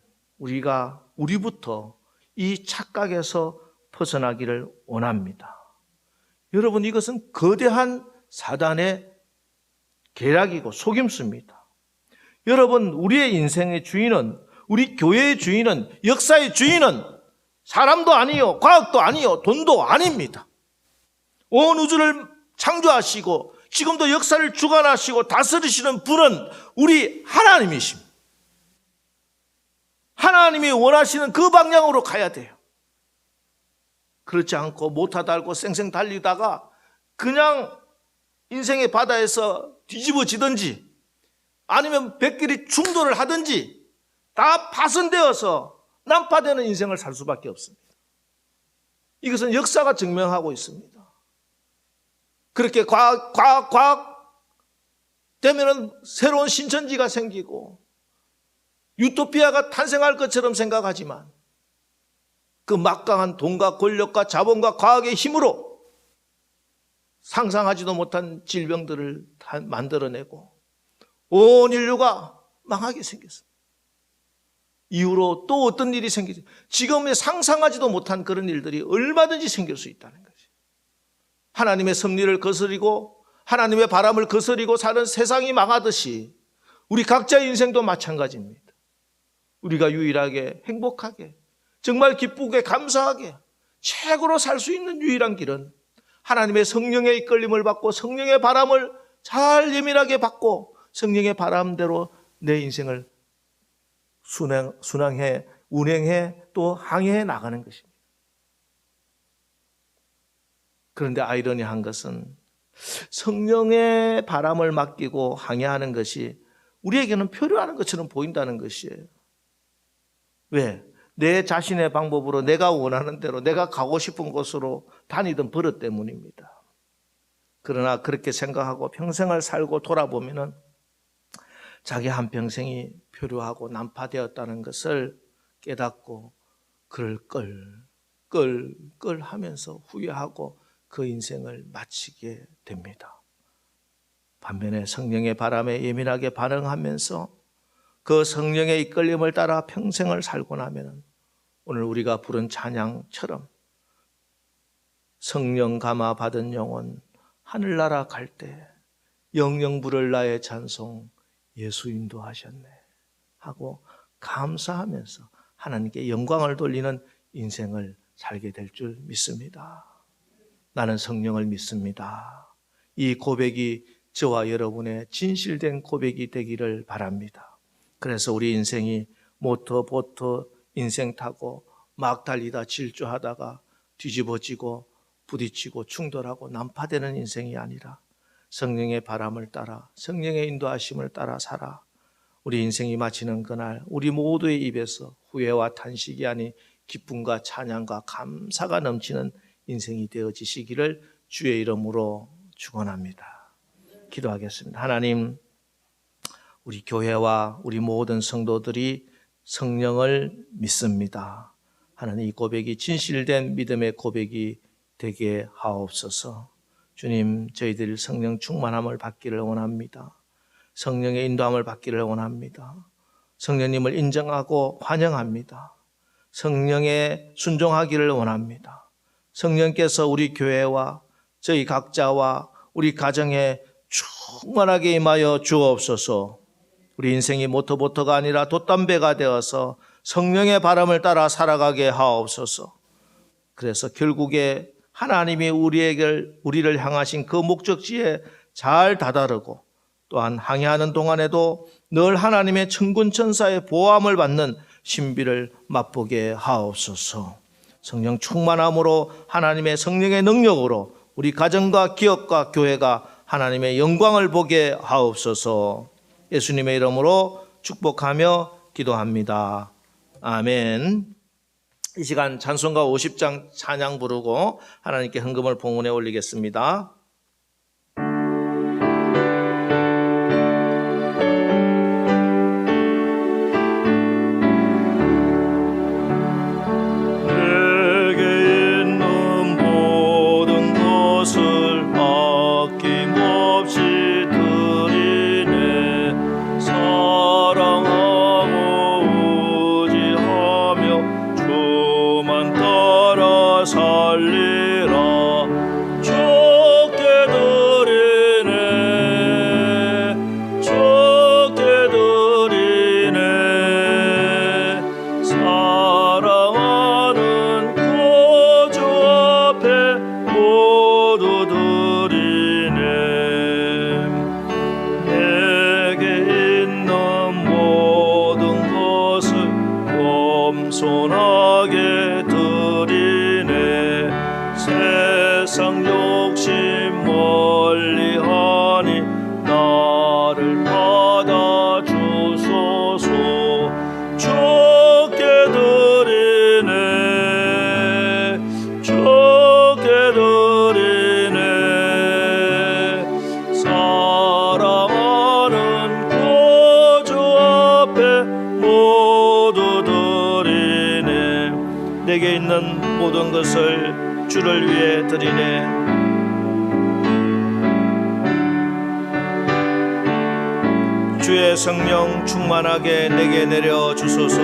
우리부터 이 착각에서 벗어나기를 원합니다. 여러분, 이것은 거대한 사단의 계략이고 속임수입니다. 여러분, 우리의 인생의 주인은, 우리 교회의 주인은, 역사의 주인은 사람도 아니요, 과학도 아니요, 돈도 아닙니다. 온 우주를 창조하시고 지금도 역사를 주관하시고 다스리시는 분은 우리 하나님이십니다. 하나님이 원하시는 그 방향으로 가야 돼요. 그렇지 않고 모터 달고 쌩쌩 달리다가 그냥 인생의 바다에서 뒤집어지든지 아니면 백길이 충돌을 하든지 다 파손되어서 난파되는 인생을 살 수밖에 없습니다. 이것은 역사가 증명하고 있습니다. 그렇게 과학 되면은 새로운 신천지가 생기고 유토피아가 탄생할 것처럼 생각하지만 그 막강한 돈과 권력과 자본과 과학의 힘으로 상상하지도 못한 질병들을 만들어내고 온 인류가 망하게 생겼습니다. 이후로 또 어떤 일이 생기지? 지금의 상상하지도 못한 그런 일들이 얼마든지 생길 수 있다는 거죠. 하나님의 섭리를 거스리고 하나님의 바람을 거스리고 사는 세상이 망하듯이 우리 각자의 인생도 마찬가지입니다. 우리가 유일하게 행복하게 정말 기쁘게 감사하게 최고로 살 수 있는 유일한 길은 하나님의 성령의 이끌림을 받고 성령의 바람을 잘 예민하게 받고 성령의 바람대로 내 인생을 순항해 운행해 또 항해해 나가는 것입니다. 그런데 아이러니한 것은 성령의 바람을 맡기고 항해하는 것이 우리에게는 표류하는 것처럼 보인다는 것이에요. 왜? 내 자신의 방법으로 내가 원하는 대로 내가 가고 싶은 곳으로 다니던 버릇 때문입니다. 그러나 그렇게 생각하고 평생을 살고 돌아보면은 자기 한평생이 표류하고 난파되었다는 것을 깨닫고 그를 끌 하면서 후회하고 그 인생을 마치게 됩니다. 반면에 성령의 바람에 예민하게 반응하면서 그 성령의 이끌림을 따라 평생을 살고 나면 오늘 우리가 부른 찬양처럼 성령 감화 받은 영혼 하늘나라 갈 때 영영 부를 나의 찬송 예수 인도하셨네 하고 감사하면서 하나님께 영광을 돌리는 인생을 살게 될 줄 믿습니다. 나는 성령을 믿습니다. 이 고백이 저와 여러분의 진실된 고백이 되기를 바랍니다. 그래서 우리 인생이 모터 인생 타고 막 달리다 질주하다가 뒤집어지고 부딪히고 충돌하고 난파되는 인생이 아니라 성령의 바람을 따라 성령의 인도하심을 따라 살아 우리 인생이 마치는 그날 우리 모두의 입에서 후회와 탄식이 아닌 기쁨과 찬양과 감사가 넘치는 인생이 되어지시기를 주의 이름으로 축원합니다. 기도하겠습니다. 하나님, 우리 교회와 우리 모든 성도들이 성령을 믿습니다. 하나님, 이 고백이 진실된 믿음의 고백이 되게 하옵소서. 주님, 저희들 성령 충만함을 받기를 원합니다. 성령의 인도함을 받기를 원합니다. 성령님을 인정하고 환영합니다. 성령에 순종하기를 원합니다. 성령께서 우리 교회와 저희 각자와 우리 가정에 충만하게 임하여 주옵소서. 우리 인생이 모터가 아니라 돛담배가 되어서 성령의 바람을 따라 살아가게 하옵소서. 그래서 결국에 하나님이 우리를 향하신 그 목적지에 잘 다다르고 또한 항해하는 동안에도 늘 하나님의 천군천사의 보호함을 받는 신비를 맛보게 하옵소서. 성령 충만함으로 하나님의 성령의 능력으로 우리 가정과 기업과 교회가 하나님의 영광을 보게 하옵소서. 예수님의 이름으로 축복하며 기도합니다. 아멘. 이 시간 찬송가 50장 찬양 부르고 하나님께 헌금을 봉헌에 올리겠습니다. 겸손하게 드리네. 세상 욕심 멀리하니 나를 받아 주소서. 적게 드리네, 적게 드리네. 사랑하는 구주 앞에 모두 드리네. 내게 있는 모든 것을 주를 위해 드리네. 주의 성령 충만하게 내게 내려 주소서.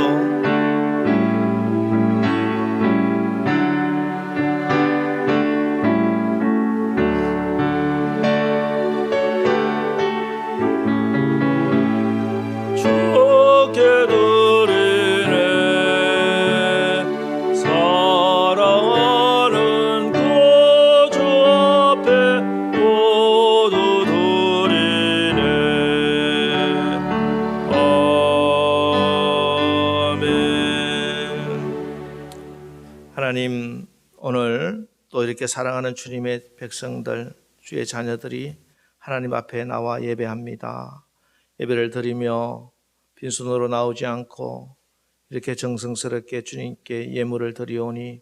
적게 드리네. 사랑하는 구주 앞에 모두 드리네. 하나님, 오늘 또 이렇게 사랑하는 주님의 백성들, 주의 자녀들이 하나님 앞에 나와 예배합니다. 예배를 드리며 빈손으로 나오지 않고 이렇게 정성스럽게 주님께 예물을 드리오니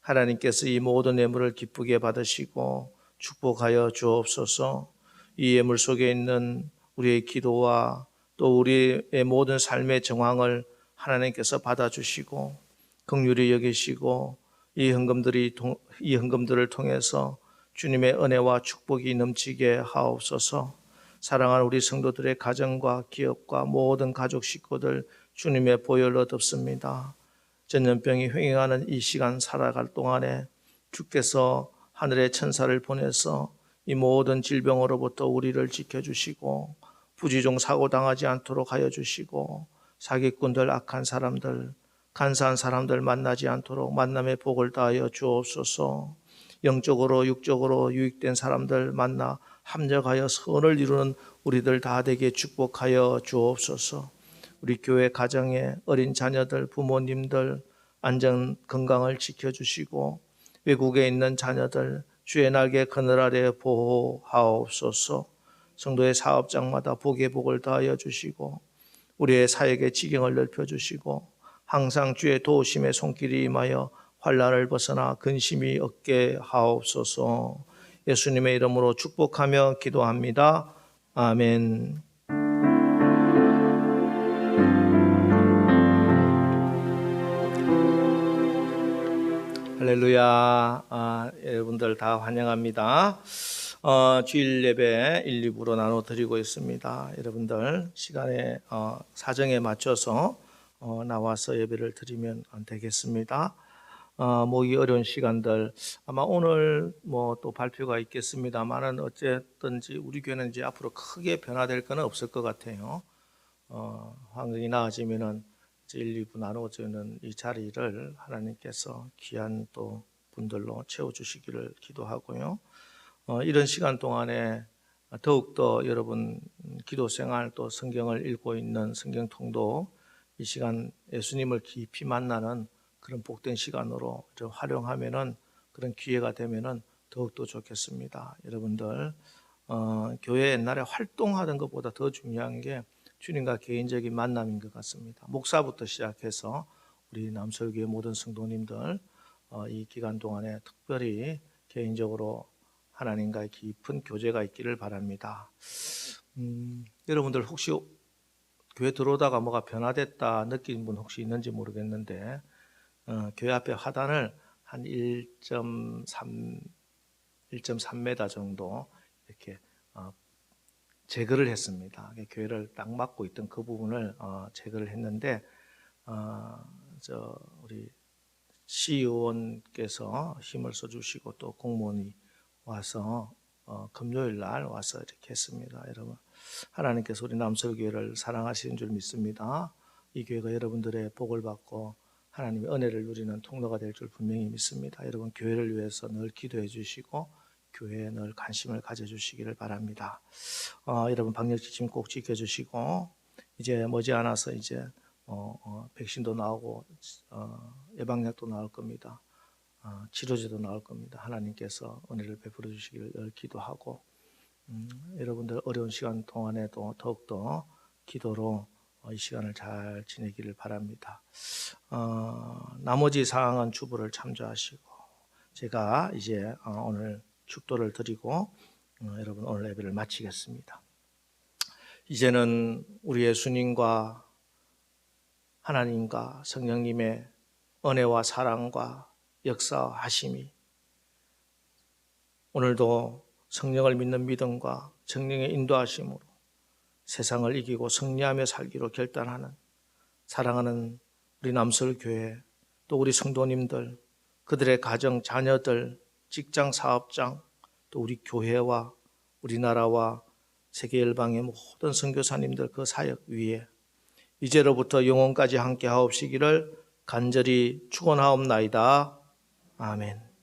하나님께서 이 모든 예물을 기쁘게 받으시고 축복하여 주옵소서. 이 예물 속에 있는 우리의 기도와 또 우리의 모든 삶의 정황을 하나님께서 받아주시고 긍휼히 여기시고 이 헌금들을 통해서 주님의 은혜와 축복이 넘치게 하옵소서. 사랑하는 우리 성도들의 가정과 기업과 모든 가족 식구들 주님의 보혈로 덮습니다. 전염병이 횡행하는 이 시간 살아갈 동안에 주께서 하늘의 천사를 보내서 이 모든 질병으로부터 우리를 지켜주시고 부지중 사고 당하지 않도록 하여 주시고 사기꾼들, 악한 사람들, 간사한 사람들 만나지 않도록 만남의 복을 다하여 주옵소서. 영적으로 육적으로 유익된 사람들 만나 합력하여 선을 이루는 우리들 다 되게 축복하여 주옵소서. 우리 교회 가정의 어린 자녀들, 부모님들 안전 건강을 지켜주시고 외국에 있는 자녀들 주의 날개 그늘 아래 보호하옵소서. 성도의 사업장마다 복의 복을 다하여 주시고 우리의 사역의 지경을 넓혀주시고 항상 주의 도우심의 손길이 임하여 환난을 벗어나 근심이 없게 하옵소서. 예수님의 이름으로 축복하며 기도합니다. 아멘. 할렐루야. 여러분들 다 환영합니다. 주일 예배 1, 2부로 나눠 드리고 있습니다. 여러분들 시간에 사정에 맞춰서 나와서 예배를 드리면 되겠습니다. 모기 어려운 시간들 아마 오늘 뭐 또 발표가 있겠습니다만은 어쨌든지 우리 교회는 이제 앞으로 크게 변화될 건 없을 것 같아요. 환경이 나아지면은 1, 2부 나누어지는 이 자리를 하나님께서 귀한 또 분들로 채워주시기를 기도하고요. 이런 시간 동안에 더욱더 여러분 기도생활 또 성경을 읽고 있는 성경 통독 이 시간 예수님을 깊이 만나는 그런 복된 시간으로 좀 활용하면은 그런 기회가 되면은 더욱더 좋겠습니다. 여러분들 교회 옛날에 활동하던 것보다 더 중요한 게 주님과 개인적인 만남인 것 같습니다. 목사부터 시작해서 우리 남설교회 모든 성도님들 이 기간 동안에 특별히 개인적으로 하나님과의 깊은 교제가 있기를 바랍니다. 여러분들 혹시 교회 들어오다가 뭐가 변화됐다 느낀 분 혹시 있는지 모르겠는데 교회 앞에 화단을 한 1.3m 정도 이렇게 제거를 했습니다. 교회를 딱 막고 있던 그 부분을 제거를 했는데 우리 시의원께서 힘을 써주시고 또 공무원이 와서 금요일 날 와서 이렇게 했습니다. 여러분 하나님께서 우리 남설교회를 사랑하시는 줄 믿습니다. 이 교회가 여러분들의 복을 받고 하나님의 은혜를 누리는 통로가 될 줄 분명히 믿습니다. 여러분 교회를 위해서 늘 기도해 주시고 교회에 늘 관심을 가져주시기를 바랍니다. 여러분 방역지침 꼭 지켜주시고 이제 머지않아서 이제 백신도 나오고 예방약도 나올 겁니다. 치료제도 나올 겁니다. 하나님께서 은혜를 베풀어 주시기를 늘 기도하고 여러분들 어려운 시간 동안에도 더욱더 기도로 이 시간을 잘 지내기를 바랍니다. 나머지 사항은 주보를 참조하시고 제가 이제 오늘 축도를 드리고 여러분 오늘 예배를 마치겠습니다. 이제는 우리 예수님과 하나님과 성령님의 은혜와 사랑과 역사하심이 오늘도 성령을 믿는 믿음과 성령의 인도하심으로 세상을 이기고 승리하며 살기로 결단하는 사랑하는 우리 남설교회 또 우리 성도님들 그들의 가정, 자녀들, 직장, 사업장 또 우리 교회와 우리나라와 세계 열방의 모든 선교사님들 그 사역 위에 이제로부터 영원까지 함께 하옵시기를 간절히 축원하옵나이다. 아멘.